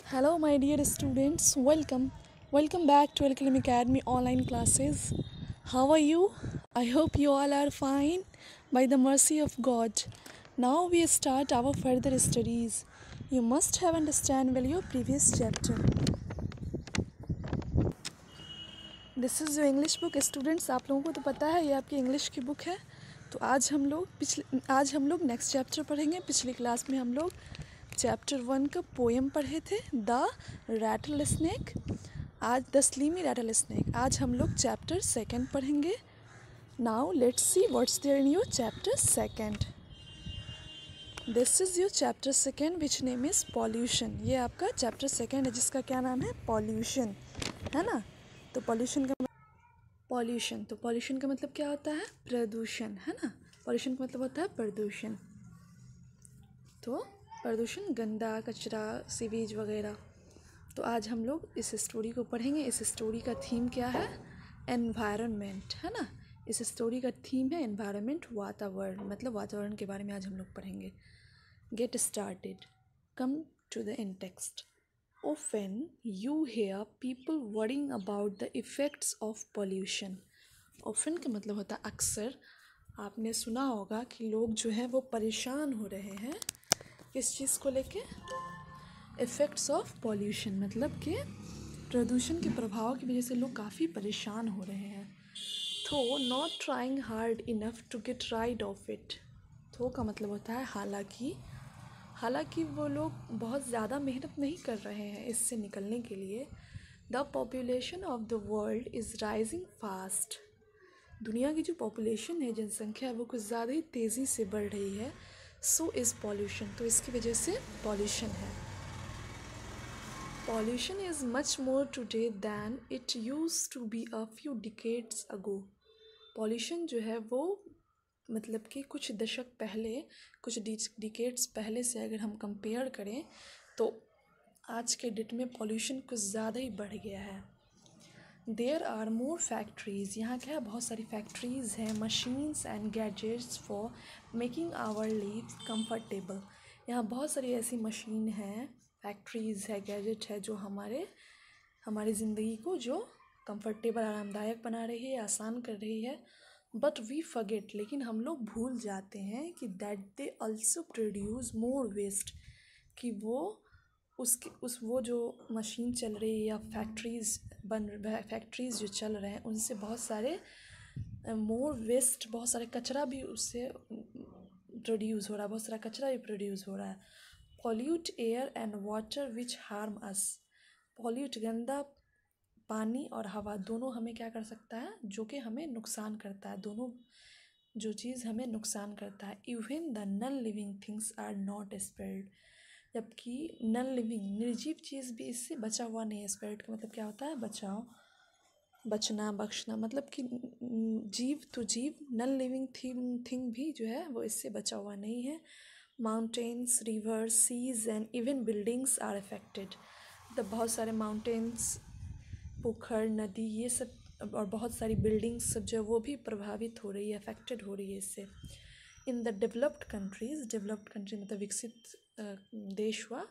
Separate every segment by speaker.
Speaker 1: Hello, my dear students. Welcome back to Alkalim Academy online classes. How are you? I hope you all are fine by the mercy of God. Now we start our further studies. You must have understand well your previous chapter. This is your English book students. आप लोगों को तो पता है ये आपकी English की book है। तो आज हम लोग नेक्स्ट चैप्टर पढ़ेंगे। पिछली क्लास में हम लोग चैप्टर 1 का पोएम पढ़े थे, द रैटल स्नेक। आज द स्लीमी रैटल स्नेक। आज हम लोग चैप्टर 2 पढ़ेंगे। Now let's see what's there in your chapter 2। This is your chapter 2 which name is pollution. ये आपका चैप्टर 2 है जिसका क्या नाम है? पॉल्यूशन, है ना। तो पॉल्यूशन का मतलब क्या होता है? प्रदूषण, है ना। पॉल्यूशन का मतलब होता है प्रदूषण। तो प्रदूषण, गंदा कचरा, सीवेज वगैरह। तो आज हम लोग इस स्टोरी को पढ़ेंगे। इस स्टोरी का थीम क्या है? एनवायरनमेंट, है ना। इस स्टोरी का थीम है एनवायरनमेंट, वातावरण, मतलब वातावरण के बारे में आज हम लोग पढ़ेंगे। Get started. Come to the in text. Often you hear people worrying about the effects of pollution. Often का मतलब होता है अक्सर। आपने सुना होगा कि लोग जो हैं वो परेशान हो रहे हैं किस चीज़ को लेके? इफ़ेक्ट्स ऑफ पॉल्यूशन, मतलब कि प्रदूषण के प्रभाव की वजह से लोग काफ़ी परेशान हो रहे हैं। तो not trying hard enough to get rid of it. तो का मतलब होता है हालांकि वो लोग बहुत ज़्यादा मेहनत नहीं कर रहे हैं इससे निकलने के लिए। The population of the world is rising fast. दुनिया की जो पॉपुलेशन है, जनसंख्या है, वो कुछ ज़्यादा ही तेज़ी से बढ़ रही है। सो इज़ पॉल्यूशन, तो इसकी वजह से पॉल्यूशन है। Pollution is much more today than it used to be a few decades ago. Pollution जो है वो मतलब कि कुछ दशक पहले, कुछ डिकेड्स पहले से अगर हम कंपेयर करें तो आज के डेट में पॉल्यूशन कुछ ज़्यादा ही बढ़ गया है। There are more factories. यहाँ क्या है? बहुत सारी फैक्ट्रीज़ हैं। Machines and gadgets for making our life comfortable. यहाँ बहुत सारी ऐसी मशीन हैं, फैक्ट्रीज़ है, गैजेट है जो हमारी ज़िंदगी को जो कंफर्टेबल, आरामदायक बना रही है, आसान कर रही है। बट वी फॉरगेट, लेकिन हम लोग भूल जाते हैं कि that they also produce more waste, कि वो जो मशीन चल रही है या फैक्ट्रीज़ जो चल रहे हैं उनसे बहुत सारे मोर वेस्ट, बहुत सारे कचरा भी उससे प्रोड्यूस हो रहा है, बहुत सारा कचरा भी प्रोड्यूस हो रहा है। Pollute air and water which harm us. Pollute, गंदा पानी और हवा दोनों हमें क्या कर सकता है? जो कि हमें नुकसान करता है। दोनों जो चीज़ हमें नुकसान करता है। Even the non living things are not spared. जबकि नॉन लिविंग, निर्जीव चीज़ भी इससे बचा हुआ नहीं है। स्पेयर्ड का मतलब क्या होता है? बचाव, बचना, बख्शना, मतलब कि जीव, नॉन लिविंग थिंग भी जो है वो इससे बचा हुआ नहीं है। Mountains, rivers, seas and even buildings are affected. मतलब बहुत सारे माउंटेन्स, पोखर, नदी, ये सब और बहुत सारी बिल्डिंग्स सब जो वो भी प्रभावित हो रही है, अफेक्टेड हो रही है इससे। In the developed countries, developed country मतलब विकसित देश हुआ,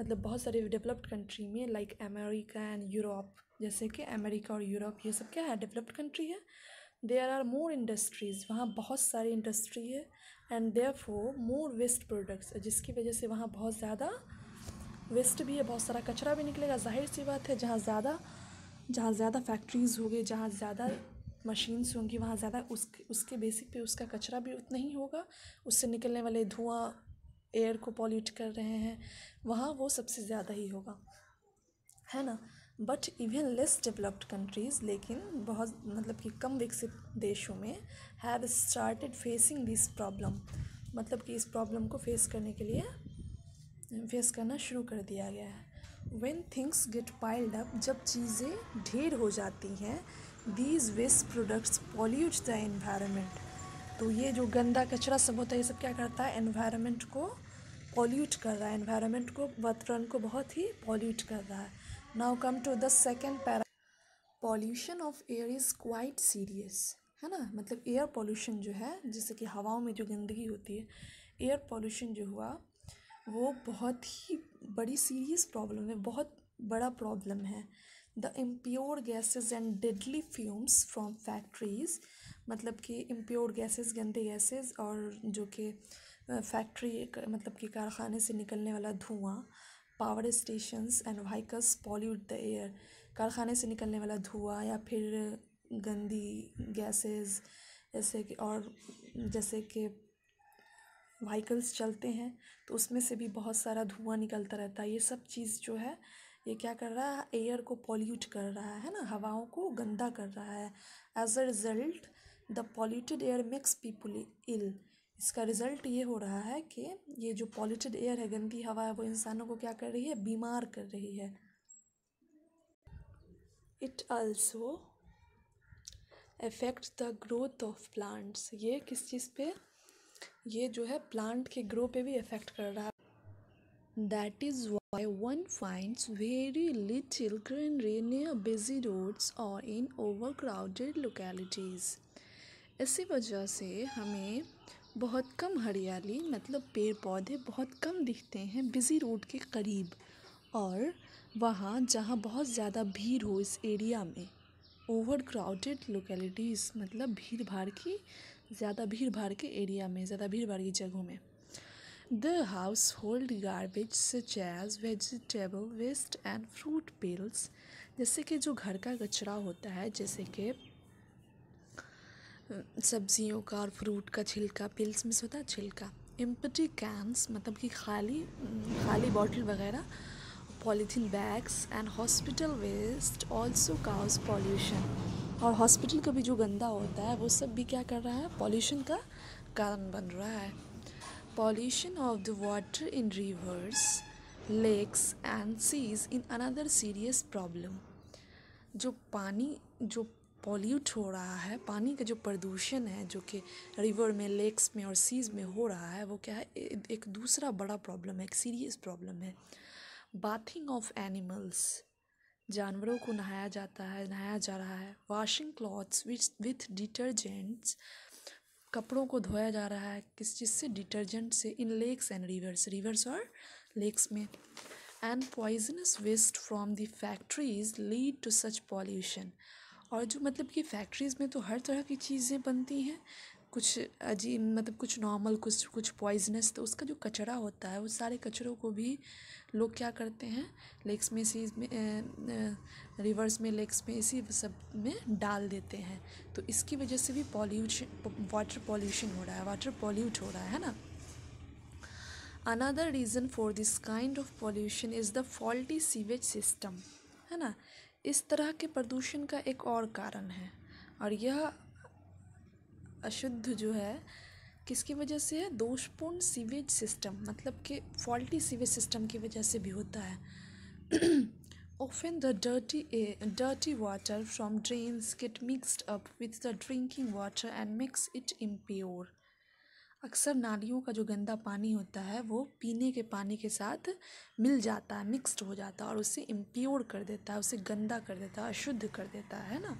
Speaker 1: मतलब बहुत सारे डेवलप्ड कंट्री में लाइक अमेरिका एंड यूरोप, जैसे कि अमेरिका और यूरोप, ये सब क्या है? डेवलप्ड कंट्री है। देयर आर मोर इंडस्ट्रीज़, वहाँ बहुत सारी इंडस्ट्री है। And therefore more waste products, जिसकी वजह से वहाँ बहुत ज़्यादा वेस्ट भी है, बहुत सारा कचरा भी निकलेगा। जाहिर सी बात है, जहाँ ज़्यादा फैक्ट्रीज़ होंगी, जहाँ ज़्यादा मशीन्स होंगी, वहाँ ज़्यादा उसके बेसिक पे उसका कचरा भी उतना ही होगा। उससे निकलने वाले धुआं एयर को पॉल्यूट कर रहे हैं, वहाँ वो सबसे ज़्यादा ही होगा, है ना। But even less developed countries, लेकिन बहुत मतलब कि कम विकसित देशों में, have started facing this problem, मतलब कि इस प्रॉब्लम को फेस करना शुरू कर दिया गया है। When things get piled up, जब चीज़ें ढेर हो जाती हैं, these waste products pollute the environment, तो ये जो गंदा कचरा सब होता है ये सब क्या करता है? एनवायरनमेंट को पॉल्यूट कर रहा है, एनवायरनमेंट को, वातावरण को बहुत ही पॉल्यूट कर रहा है। Now come to the second para. Pollution of air is quite serious, है ना। मतलब एयर पॉल्यूशन जो है, जैसे कि हवाओं में जो गंदगी होती है, एयर पॉल्यूशन जो हुआ वो बहुत ही बड़ी सीरियस प्रॉब्लम है, बहुत बड़ा प्रॉब्लम है। The impure gases and deadly fumes from factories, मतलब कि इम्प्योर गैसेस, गंदे गैसेस, और जो कि फैक्ट्री मतलब कि कारखाने से निकलने वाला धुआं, power stations and vehicles pollute the air, कारखाने से निकलने वाला धुआं या फिर गंदी गैसेस, जैसे कि और जैसे कि व्हीकल्स चलते हैं तो उसमें से भी बहुत सारा धुआं निकलता रहता है। ये सब चीज़ जो है ये क्या कर रहा है, एयर को पॉल्यूट कर रहा है ना, हवाओं को गंदा कर रहा है। As a result the polluted air makes people ill, इसका रिजल्ट ये हो रहा है कि ये जो पॉल्यूटेड एयर है, गंदी हवा है, वो इंसानों को क्या कर रही है, बीमार कर रही है। It also affect the growth of plants, ये किस चीज़ पे, ये जो है प्लांट के ग्रो पे भी इफेक्ट कर रहा है। That is why one finds very little greenery near busy roads or in overcrowded localities. इसी वजह से हमें बहुत कम हरियाली, मतलब पेड़ पौधे बहुत कम दिखते हैं बिज़ी रोड के करीब, और वहाँ जहाँ बहुत ज़्यादा भीड़ हो इस एरिया में। ओवर क्राउडेड लोकेलिटीज़ मतलब ज़्यादा भीड़ भाड़ के एरिया में, ज़्यादा भीड़ भाड़ की जगहों में। The household garbage such as vegetable waste and fruit peels, जैसे कि जो घर का कचरा होता है, जैसे कि सब्जियों का और फ्रूट का छिलका, पिल्स में होता है छिलका, एम्प्टी कैंस मतलब कि खाली बॉटल वगैरह, polythene bags and hospital waste also cause pollution, और हॉस्पिटल का भी जो गंदा होता है वो सब भी क्या कर रहा है, पॉल्यूशन का कारण बन रहा है। Pollution of the water in rivers, lakes and seas in another serious problem. जो पानी जो पॉल्यूट हो रहा है, पानी का जो प्रदूषण है जो कि रिवर में, लेक्स में और सीज में हो रहा है, वो क्या है, एक दूसरा बड़ा प्रॉब्लम है, एक सीरियस प्रॉब्लम है। बाथिंग ऑफ एनिमल्स, जानवरों को नहाया जा रहा है। वॉशिंग क्लॉथ्स विथ डिटर्जेंट्स, कपड़ों को धोया जा रहा है किस चीज़ से, डिटर्जेंट से, इन लेक्स एंड रिवर्स और लेक्स में। And poisonous waste from the factories lead to such pollution, और जो मतलब कि फैक्ट्रीज़ में तो हर तरह की चीज़ें बनती हैं, कुछ अजीब मतलब कुछ नॉर्मल, कुछ पॉइजनस, तो उसका जो कचरा होता है वो सारे कचरों को भी लोग क्या करते हैं, लेक्स में, सीज में, रिवर्स में, लेक्स में, इसी सब में डाल देते हैं। तो इसकी वजह से भी वाटर पॉल्यूशन हो रहा है, वाटर पॉल्यूट हो रहा है ना। Another reason for this kind of pollution is the faulty sewage system, है ना। इस तरह के प्रदूषण का एक और कारण है, और यह अशुद्ध जो है किसकी वजह से है, दोषपूर्ण सीवेज सिस्टम, मतलब कि फॉल्टी सीवेज सिस्टम की वजह से भी होता है। Often the dirty water from drains get mixed up with the drinking water and makes it impure. अक्सर नालियों का जो गंदा पानी होता है वो पीने के पानी के साथ मिल जाता है, मिक्स्ड हो जाता है, और उसे इम्प्योर कर देता है, उसे गंदा कर देता है, अशुद्ध कर देता है ना।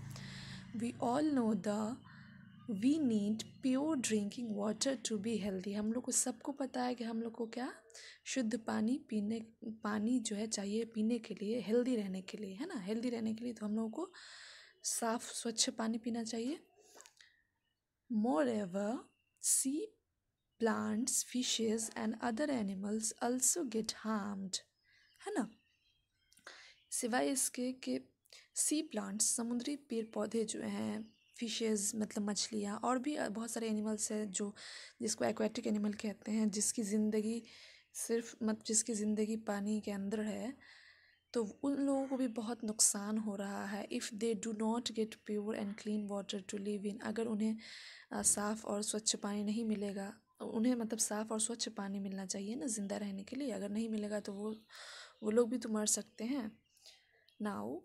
Speaker 1: We need pure drinking water to be healthy, हम लोग को सबको पता है कि हम लोग को क्या, शुद्ध पानी जो है चाहिए पीने के लिए, हेल्दी रहने के लिए, है ना। हेल्दी रहने के लिए तो हम लोगों को साफ स्वच्छ पानी पीना चाहिए। Moreover sea plants, fishes and other animals also get harmed, है ना। सिवाय इसके कि सी प्लांट्स, समुद्री पेड़ पौधे जो हैं, फिशेस मतलब मछलियाँ, और भी बहुत सारे एनिमल्स हैं जो जिसको एक्वेटिक एनिमल कहते हैं, जिसकी ज़िंदगी पानी के अंदर है, तो उन लोगों को भी बहुत नुकसान हो रहा है। If they do not get pure and clean water to live in, अगर उन्हें साफ़ और स्वच्छ पानी नहीं मिलेगा, उन्हें मतलब साफ़ और स्वच्छ पानी मिलना चाहिए ना ज़िंदा रहने के लिए, अगर नहीं मिलेगा तो वो लोग भी तो मर सकते हैं। Now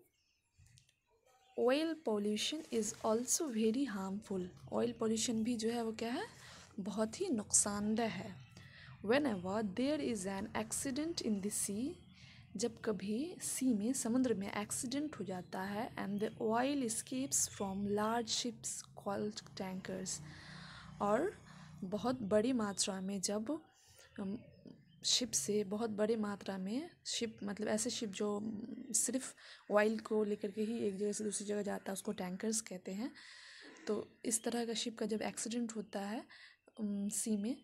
Speaker 1: oil pollution is also very harmful, oil pollution भी जो है वो क्या है, बहुत ही नुकसानदेह है। Whenever there is an accident in the sea, जब कभी सी में, समुद्र में एक्सीडेंट हो जाता है, and the oil escapes from large ships called tankers, और बहुत बड़ी मात्रा में जब शिप से बहुत बड़े मात्रा में, शिप मतलब ऐसे शिप जो सिर्फ ऑयल को लेकर के ही एक जगह से दूसरी जगह जाता है, उसको टैंकर्स कहते हैं। तो इस तरह का शिप का जब एक्सीडेंट होता है सी में,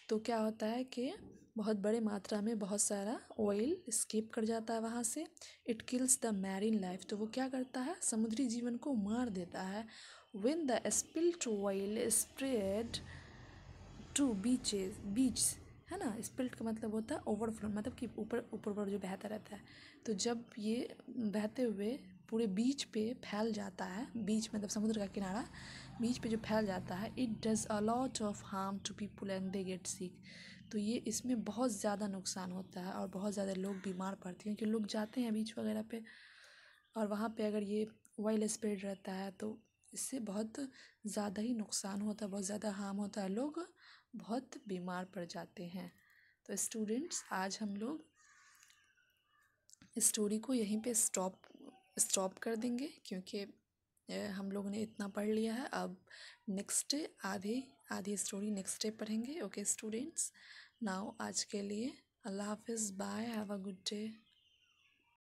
Speaker 1: तो क्या होता है कि बहुत बड़े मात्रा में बहुत सारा ऑयल स्केप कर जाता है वहाँ से। It kills the marine life, तो वो क्या करता है, समुद्री जीवन को मार देता है। When the spilt oil spread to beach, है ना। स्पिल्ट का मतलब होता है ओवरफ्लो, मतलब कि ऊपर ऊपर ऊपर जो बहता रहता है। तो जब ये बहते हुए पूरे बीच पे फैल जाता है, बीच मतलब समुद्र का किनारा, बीच पे जो फैल जाता है, it does a lot of harm to people and they get sick. तो ये इसमें बहुत ज़्यादा नुकसान होता है और बहुत ज़्यादा लोग बीमार पड़ते हैं, क्योंकि लोग जाते हैं बीच वगैरह पे और वहाँ पे अगर ये ऑयल स्प्रेड रहता है तो इससे बहुत ज़्यादा ही नुकसान होता है, बहुत ज़्यादा हार्म होता है, लोग बहुत बीमार पड़ जाते हैं। तो स्टूडेंट्स, आज हम लोग स्टोरी को यहीं पे स्टॉप कर देंगे, क्योंकि हम लोगों ने इतना पढ़ लिया है। अब नेक्स्ट डे आधी स्टोरी नेक्स्ट डे पढ़ेंगे। ओके स्टूडेंट्स, नाउ आज के लिए अल्लाह हाफिज़, bye, have a good day.